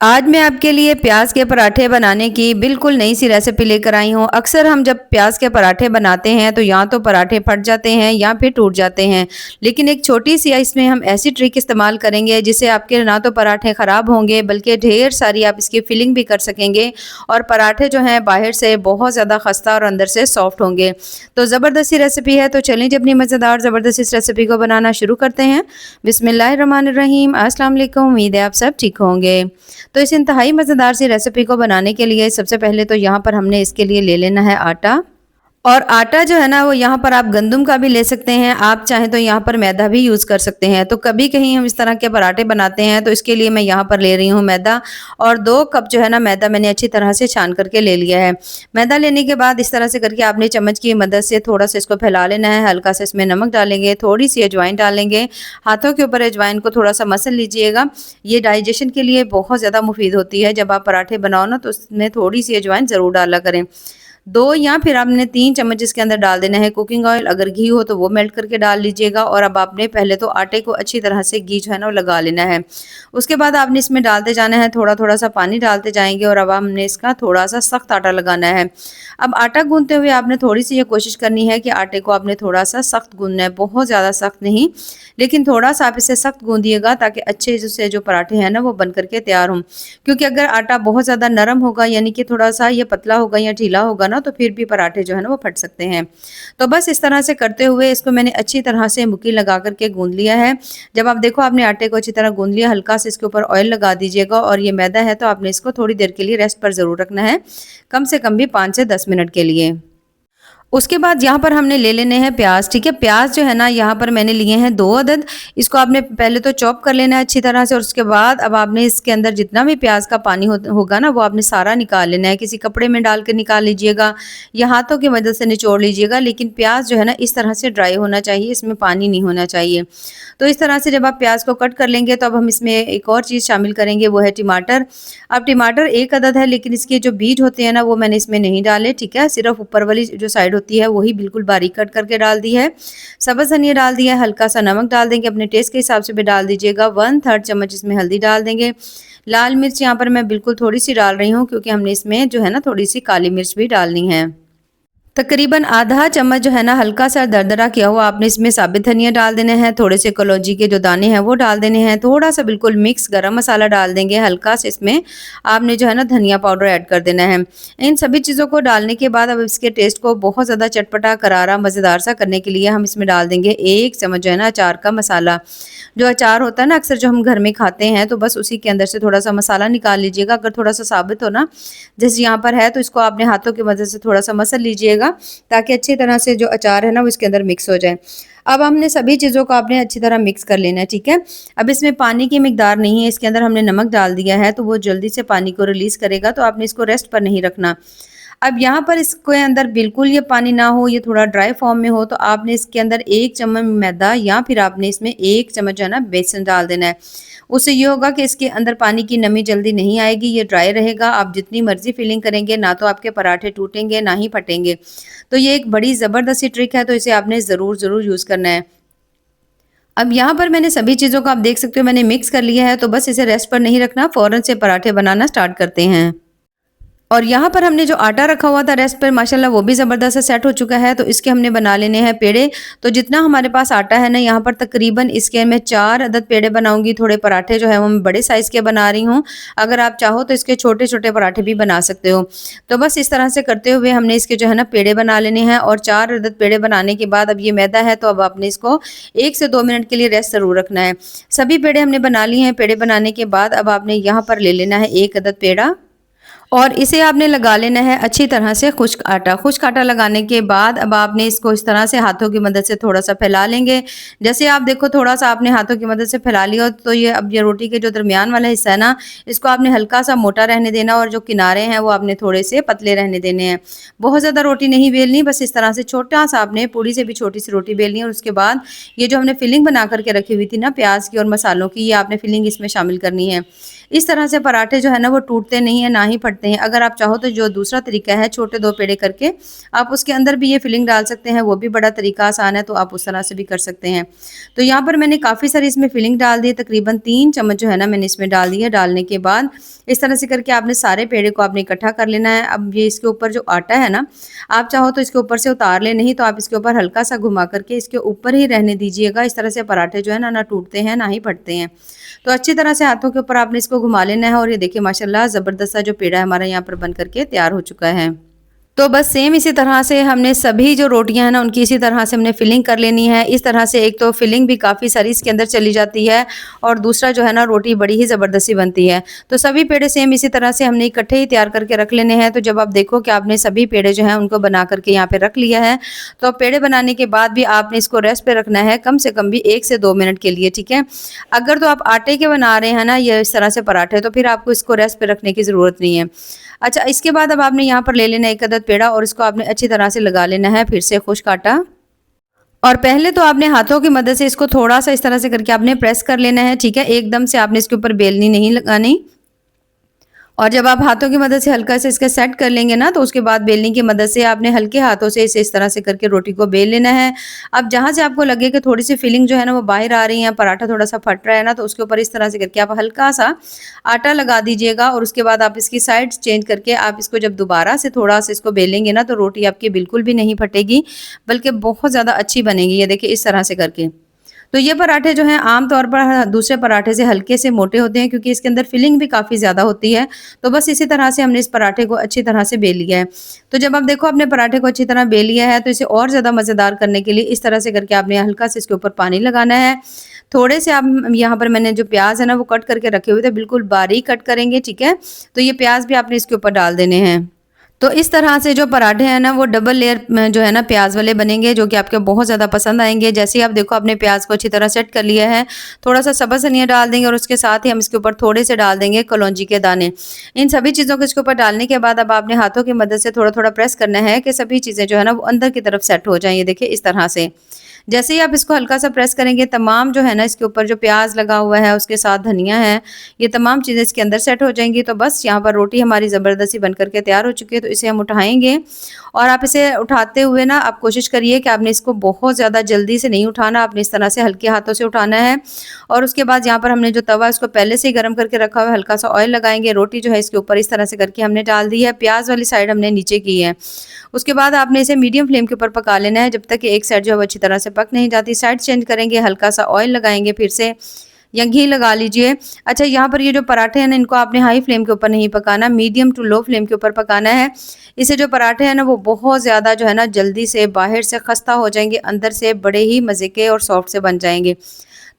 आज मैं आपके लिए प्याज के पराठे बनाने की बिल्कुल नई सी रेसिपी लेकर आई हूँ। अक्सर हम जब प्याज के पराठे बनाते हैं तो या तो पराठे फट जाते हैं या फिर टूट जाते हैं। लेकिन एक छोटी सी इसमें हम ऐसी ट्रिक इस्तेमाल करेंगे जिससे आपके ना तो पराठे ख़राब होंगे बल्कि ढेर सारी आप इसकी फिलिंग भी कर सकेंगे और पराठे जो हैं बाहर से बहुत ज़्यादा खस्ता और अंदर से सॉफ्ट होंगे। तो ज़बरदस्ती रेसिपी है, तो चलें जी अपनी मज़ेदार ज़बरदस्त इस रेसिपी को बनाना शुरू करते हैं। बिस्मिल्लाहिर्रहमानिर्रहीम। अस्सलाम वालेकुम। उम्मीद है आप सब ठीक होंगे। तो इस इंतहाई मज़ेदार सी रेसिपी को बनाने के लिए सबसे पहले तो यहाँ पर हमने इसके लिए ले लेना है आटा। और आटा जो है ना वो यहाँ पर आप गंदम का भी ले सकते हैं, आप चाहें तो यहाँ पर मैदा भी यूज़ कर सकते हैं। तो कभी कहीं हम इस तरह के पराठे बनाते हैं तो इसके लिए मैं यहाँ पर ले रही हूँ मैदा। और 2 कप जो है ना मैदा मैंने अच्छी तरह से छान करके ले लिया है। मैदा लेने के बाद इस तरह से करके आपने चम्मच की मदद से थोड़ा सा इसको फैला लेना है। हल्का सा इसमें नमक डालेंगे, थोड़ी सी अजवाइन डालेंगे। हाथों के ऊपर अजवाइन को थोड़ा सा मसल लीजिएगा। ये डाइजेशन के लिए बहुत ज़्यादा मुफीद होती है। जब आप पराठे बनाओ ना तो उसमें थोड़ी सी अजवाइन ज़रूर डाला करें। 2 या फिर आपने 3 चम्मच इसके अंदर डाल देना है कुकिंग ऑयल। अगर घी हो तो वो मेल्ट करके डाल लीजिएगा। और अब आपने पहले तो आटे को अच्छी तरह से घी जो है ना वो लगा लेना है। उसके बाद आपने इसमें डालते जाना है, थोड़ा थोड़ा सा पानी डालते जाएंगे और अब हमने इसका थोड़ा सा सख्त आटा लगाना है। अब आटा गूंथते हुए आपने थोड़ी सी ये कोशिश करनी है कि आटे को आपने थोड़ा सा सख्त गूंथना है, बहुत ज़्यादा सख्त नहीं, लेकिन थोड़ा सा आप इसे सख्त गूंदिएगा ताकि अच्छे से जो पराठे हैं ना वो बन करके तैयार हों। क्योंकि अगर आटा बहुत ज़्यादा नरम होगा यानी कि थोड़ा सा ये पतला होगा या ढीला होगा ना तो फिर भी पराठे जो है ना वो फट सकते हैं। तो बस इस तरह से करते हुए इसको मैंने अच्छी तरह से मुक्की लगा करके गूंद लिया है। जब आप देखो आपने आटे को अच्छी तरह गूंद लिया, हल्का से इसके ऊपर ऑयल लगा दीजिएगा। और ये मैदा है तो आपने इसको थोड़ी देर के लिए रेस्ट पर ज़रूर रखना है, कम से कम भी 5 से 10 मिनट के लिए। उसके बाद यहाँ पर हमने ले लेने हैं प्याज। ठीक है, प्याज जो है ना यहाँ पर मैंने लिए हैं 2 अदद। इसको आपने पहले तो चॉप कर लेना है अच्छी तरह से। और उसके बाद अब आपने इसके अंदर जितना भी प्याज का पानी होगा ना वो आपने सारा निकाल लेना है। किसी कपड़े में डाल कर निकाल लीजिएगा या हाथों की मदद से निचोड़ लीजिएगा। लेकिन प्याज जो है ना इस तरह से ड्राई होना चाहिए, इसमें पानी नहीं होना चाहिए। तो इस तरह से जब आप प्याज को कट कर लेंगे तो अब हम इसमें एक और चीज़ शामिल करेंगे, वो है टमाटर। अब टमाटर 1 अदद है, लेकिन इसके जो बीज होते हैं ना वो मैंने इसमें नहीं डाले। ठीक है, सिर्फ ऊपर वाली जो साइड होती है वही बिल्कुल बारीक कट करके डाल दी है। सब्ज़ धनिया डाल दिया है, हल्का सा नमक डाल देंगे, अपने टेस्ट के हिसाब से भी डाल दीजिएगा। 1/3 चम्मच इसमें हल्दी डाल देंगे। लाल मिर्च यहाँ पर मैं बिल्कुल थोड़ी सी डाल रही हूँ क्योंकि हमने इसमें जो है ना थोड़ी सी काली मिर्च भी डालनी है। तकरीबन आधा चम्मच जो है ना हल्का सा दरदरा किया हुआ आपने इसमें साबित धनिया डाल देने हैं। थोड़े से कलौंजी के जो दाने हैं वो डाल देने हैं। थोड़ा सा बिल्कुल मिक्स गरम मसाला डाल देंगे। हल्का से इसमें आपने जो है ना धनिया पाउडर ऐड कर देना है। इन सभी चीज़ों को डालने के बाद अब इसके टेस्ट को बहुत ज़्यादा चटपटा करारा मज़ेदार सा करने के लिए हम इसमें डाल देंगे 1 चम्मच जो है ना अचार का मसाला। जो अचार होता है ना अक्सर जो हम घर में खाते हैं तो बस उसी के अंदर से थोड़ा सा मसाला निकाल लीजिएगा। अगर थोड़ा सा साबित हो ना जैसे यहाँ पर है तो इसको आपने हाथों की मदद से थोड़ा सा मसल लीजिएगा ताकि अच्छी तरह से जो अचार है ना वो इसके अंदर मिक्स हो जाए। अब हमने सभी चीज़ों को आपने अच्छी तरह मिक्स कर लेना है। ठीक है, अब इसमें पानी की मिकदार नहीं है, इसके अंदर हमने नमक डाल दिया है तो वो जल्दी से पानी को रिलीज़ करेगा। तो आपने इसको रेस्ट पर नहीं रखना। अब यहाँ पर इसके अंदर बिल्कुल ये पानी ना हो, ये थोड़ा ड्राई फॉर्म में हो तो आपने इसके अंदर 1 चम्मच मैदा या फिर आपने इसमें 1 चम्मच जो है ना बेसन डाल देना है। उससे ये होगा कि इसके अंदर पानी की नमी जल्दी नहीं आएगी, ये ड्राई रहेगा। आप जितनी मर्जी फिलिंग करेंगे ना तो आपके पराठे टूटेंगे ना ही फटेंगे। तो ये एक बड़ी ज़बरदस्त ट्रिक है, तो इसे आपने ज़रूर यूज़ करना है। अब यहाँ पर मैंने सभी चीज़ों को आप देख सकते हो मैंने मिक्स कर लिया है। तो बस इसे रेस्ट पर नहीं रखना, फ़ौरन से पराठे बनाना स्टार्ट करते हैं। और यहाँ पर हमने जो आटा रखा हुआ था रेस्ट पर माशाल्लाह वो भी ज़बरदस्त से सेट हो चुका है। तो इसके हमने बना लेने हैं पेड़े। तो जितना हमारे पास आटा है ना यहाँ पर तकरीबन इसके मैं 4 अदद पेड़े बनाऊंगी। थोड़े पराठे जो है वो मैं बड़े साइज़ के बना रही हूँ। अगर आप चाहो तो इसके छोटे छोटे पराठे भी बना सकते हो। तो बस इस तरह से करते हुए हमने इसके जो है ना पेड़े बना लेने हैं। और 4 अदद पेड़े बनाने के बाद अब ये मैदा है तो अब आपने इसको 1 से 2 मिनट के लिए रेस्ट ज़रूर रखना है। सभी पेड़े हमने बना लिए हैं। पेड़े बनाने के बाद अब आपने यहाँ पर ले लेना है 1 अदद पेड़ा और इसे आपने लगा लेना है अच्छी तरह से खुश्क आटा। खुश्क आटा लगाने के बाद अब आपने इसको इस तरह से हाथों की मदद से थोड़ा सा फैला लेंगे। जैसे आप देखो थोड़ा सा आपने हाथों की मदद से फैला लिया तो ये अब ये रोटी के जो दरमियान वाला हिस्सा है ना इसको आपने हल्का सा मोटा रहने देना और जो किनारे हैं वो आपने थोड़े से पतले रहने देने हैं। बहुत ज़्यादा रोटी नहीं बेलनी, बस इस तरह से छोटा सा आपने पूड़ी से भी छोटी सी रोटी बेलनी है। और उसके बाद ये जो हमने फिलिंग बना करके रखी हुई थी ना प्याज की और मसालों की, ये आपने फिलिंग इसमें शामिल करनी है। इस तरह से पराठे जो है ना वो टूटते नहीं है, ना ही फटते हैं। अगर आप चाहो तो जो दूसरा तरीका है छोटे 2 पेड़े करके आप उसके अंदर भी ये फिलिंग डाल सकते हैं, वो भी बड़ा तरीका आसान है, तो आप उस तरह से भी कर सकते हैं। तो यहाँ पर मैंने काफ़ी सारी इसमें फिलिंग डाल दी है, तकरीबन 3 चम्मच जो है ना मैंने इसमें डाल दी है। डालने के बाद इस तरह से करके आपने सारे पेड़े को आपने इकट्ठा कर लेना है। अब ये इसके ऊपर जो आटा है ना, आप चाहो तो इसके ऊपर से उतार लें, नहीं तो आप इसके ऊपर हल्का सा घुमा करके इसके ऊपर ही रहने दीजिएगा। इस तरह से पराठे जो है ना टूटते हैं, ना ही फटते हैं। तो अच्छी तरह से हाथों के ऊपर आपने इसको घुमा लेना है और ये देखिए माशाल्लाह ज़बरदस्त सा जो पेड़ा हमारा यहाँ पर बन करके तैयार हो चुका है। तो बस सेम इसी तरह से हमने सभी जो रोटियां हैं ना उनकी इसी तरह से हमने फिलिंग कर लेनी है। इस तरह से एक तो फिलिंग भी काफ़ी सारी इसके अंदर चली जाती है और दूसरा जो है ना रोटी बड़ी ही ज़बरदस्ती बनती है। तो सभी पेड़े सेम इसी तरह से हमने इकट्ठे ही तैयार करके रख लेने हैं। तो जब आप देखो कि आपने सभी पेड़े जो हैं उनको बना करके यहाँ पे रख लिया है, तो अब पेड़े बनाने के बाद भी आपने इसको रेस्ट पे रखना है कम से कम भी 1 से 2 मिनट के लिए, ठीक है। अगर तो आप आटे के बना रहे हैं ना ये इस तरह से पराठे, तो फिर आपको इसको रेस्ट पे रखने की ज़रूरत नहीं है। अच्छा, इसके बाद अब आपने यहाँ पर ले लेना है 1 अदद पेड़ा और इसको आपने अच्छी तरह से लगा लेना है फिर से खुश्क आटा। और पहले तो आपने हाथों की मदद से इसको थोड़ा-सा इस तरह से करके आपने प्रेस कर लेना है, ठीक है। एकदम से आपने इसके ऊपर बेलनी नहीं लगानी। और जब आप हाथों की मदद से हल्का से इसका सेट कर लेंगे ना, तो उसके बाद बेलनी की मदद से आपने हल्के हाथों से इसे इस तरह से करके रोटी को बेल लेना है। अब जहाँ से आपको लगे कि थोड़ी सी फिलिंग जो है ना वो बाहर आ रही है, पराठा थोड़ा सा फट रहा है ना, तो उसके ऊपर इस तरह से करके आप हल्का सा आटा लगा दीजिएगा और उसके बाद आप इसकी साइड चेंज करके आप इसको जब दोबारा से थोड़ा सा इसको बेलेंगे ना, तो रोटी आपकी बिल्कुल भी नहीं फटेगी, बल्कि बहुत ज़्यादा अच्छी बनेगी। ये देखिए इस तरह से करके। तो ये पराठे जो हैं आम तौर पर दूसरे पराठे से हल्के से मोटे होते हैं, क्योंकि इसके अंदर फिलिंग भी काफ़ी ज़्यादा होती है। तो बस इसी तरह से हमने इस पराठे को अच्छी तरह से बेल लिया है। तो जब आप देखो अपने पराठे को अच्छी तरह बेल लिया है, तो इसे और ज़्यादा मज़ेदार करने के लिए इस तरह से करके आपने हल्का से इसके ऊपर पानी लगाना है। थोड़े से आप यहाँ पर मैंने जो प्याज है ना वो कट करके रखे हुए थे, बिल्कुल बारीक कट करेंगे, ठीक है। तो ये प्याज भी आपने इसके ऊपर डाल देने हैं। तो इस तरह से जो पराठे हैं ना वो डबल लेयर में जो है ना प्याज वाले बनेंगे, जो कि आपको बहुत ज़्यादा पसंद आएंगे। जैसे ही आप देखो अपने प्याज को अच्छी तरह सेट कर लिया है, थोड़ा सा सब्ज़ धनिया डाल देंगे और उसके साथ ही हम इसके ऊपर थोड़े से डाल देंगे कलौंजी के दाने। इन सभी चीज़ों को इसके ऊपर डालने के बाद अब आपने हाथों की मदद से थोड़ा थोड़ा प्रेस करना है कि सभी चीज़ें जो है ना वो अंदर की तरफ सेट हो जाएँ। ये देखिए इस तरह से जैसे ही आप इसको हल्का सा प्रेस करेंगे, तमाम जो है ना इसके ऊपर जो प्याज लगा हुआ है उसके साथ धनिया है, ये तमाम चीज़ें इसके अंदर सेट हो जाएंगी। तो बस यहाँ पर रोटी हमारी ज़बरदस्ती बन करके तैयार हो चुकी है। तो इसे हम उठाएंगे और आप इसे उठाते हुए ना आप कोशिश करिए कि आपने इसको बहुत ज़्यादा जल्दी से नहीं उठाना, आपने इस तरह से हल्के हाथों से उठाना है। और उसके बाद यहाँ पर हमने जो तवा है उसको पहले से ही गर्म करके रखा हुआ है, हल्का सा ऑयल लगाएंगे, रोटी जो है इसके ऊपर इस तरह से करके हमने डाल दी है, प्याज वाली साइड हमने नीचे की है। उसके बाद आपने इसे मीडियम फ्लेम के ऊपर पका लेना है जब तक कि एक साइड जो है वो अच्छी तरह से पक नहीं जाती। साइड चेंज करेंगे, हल्का सा ऑयल लगाएंगे फिर से या घी लगा लीजिए। अच्छा, यहाँ पर ये जो पराठे हैं ना इनको आपने हाई फ्लेम के ऊपर नहीं पकाना, मीडियम टू लो फ्लेम के ऊपर पकाना है। इससे जो पराठे हैं ना वो बहुत ज़्यादा जो है ना जल्दी से बाहर से खस्ता हो जाएंगे, अंदर से बड़े ही मज़े के और सॉफ्ट से बन जाएंगे।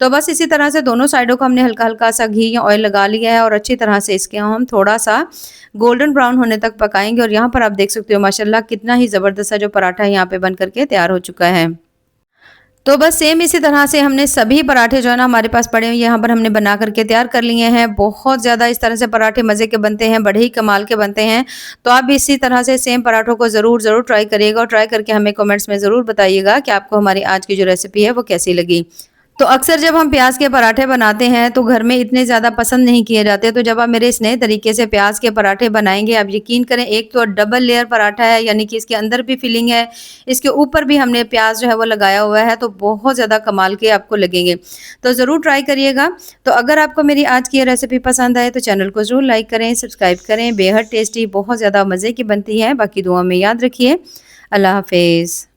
तो बस इसी तरह से दोनों साइडों को हमने हल्का हल्का सा घी या ऑयल लगा लिया है और अच्छी तरह से इसके हम थोड़ा सा गोल्डन ब्राउन होने तक पकाएंगे। और यहाँ पर आप देख सकते हो माशाल्लाह कितना ही ज़बरदस्त सा जो पराठा यहाँ पे बन करके तैयार हो चुका है। तो बस सेम इसी तरह से हमने सभी पराठे जो है ना हमारे पास पड़े हुए यहाँ पर हमने बना करके तैयार कर लिए हैं। बहुत ज़्यादा इस तरह से पराठे मज़े के बनते हैं, बड़े ही कमाल के बनते हैं। तो आप भी इसी तरह से सेम पराठों को ज़रूर ट्राई करिएगा और ट्राई करके हमें कमेंट्स में ज़रूर बताइएगा कि आपको हमारी आज की जो रेसिपी है वो कैसी लगी। तो अक्सर जब हम प्याज के पराठे बनाते हैं तो घर में इतने ज़्यादा पसंद नहीं किए जाते। तो जब आप मेरे इस नए तरीके से प्याज के पराठे बनाएंगे, आप यकीन करें, एक तो डबल लेयर पराठा है, यानी कि इसके अंदर भी फिलिंग है, इसके ऊपर भी हमने प्याज जो है वो लगाया हुआ है, तो बहुत ज़्यादा कमाल के आपको लगेंगे। तो ज़रूर ट्राई करिएगा। तो अगर आपको मेरी आज की ये रेसिपी पसंद आए तो चैनल को ज़रूर लाइक करें, सब्सक्राइब करें। बेहद टेस्टी, बहुत ज़्यादा मज़े की बनती है। बाकी दुआ में याद रखिए। अल्लाह हाफिज़।